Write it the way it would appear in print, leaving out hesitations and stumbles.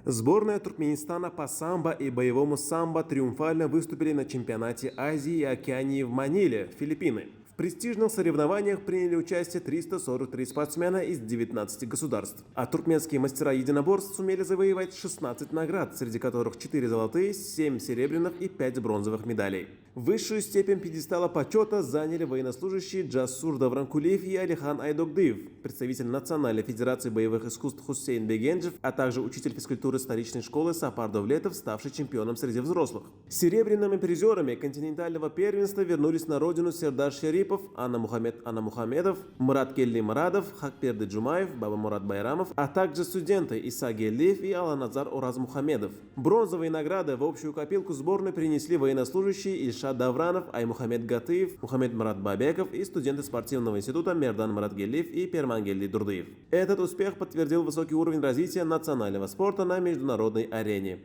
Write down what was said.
Сборная Туркменистана по самбо и боевому самбо триумфально выступили на чемпионате Азии и Океании в Маниле, Филиппины. В престижных соревнованиях приняли участие 343 спортсмена из 19 государств. А туркменские мастера единоборств сумели завоевать 16 наград, среди которых 4 золотые, 7 серебряных и 5 бронзовых медалей. Высшую степень пьедестала почета заняли военнослужащие Джасур Давранкулиев и Алихан Айдогдыев, представитель Национальной федерации боевых искусств Хусейн Бегенджев, а также учитель физкультуры столичной школы Сапар Довлетов, ставший чемпионом среди взрослых. Серебряными призерами континентального первенства вернулись на родину Сердар Шарипов, Анна Мухамедов, Мурат Келли Марадов, Хакперды Джумаев, Баба Мурат Байрамов, а также студенты Иса Геллиев и Аланазар Ораз Мухамедов. Бронзовые награды в общую копилку сборной принесли военнослужащие Ильшат Давранов, Аймухамед Гатыев, Мухаммед Марат Бабеков и студенты спортивного института Мердан Марат Геллиев и Пермангелли Дурдыев. Этот успех подтвердил высокий уровень развития национального спорта на международной арене.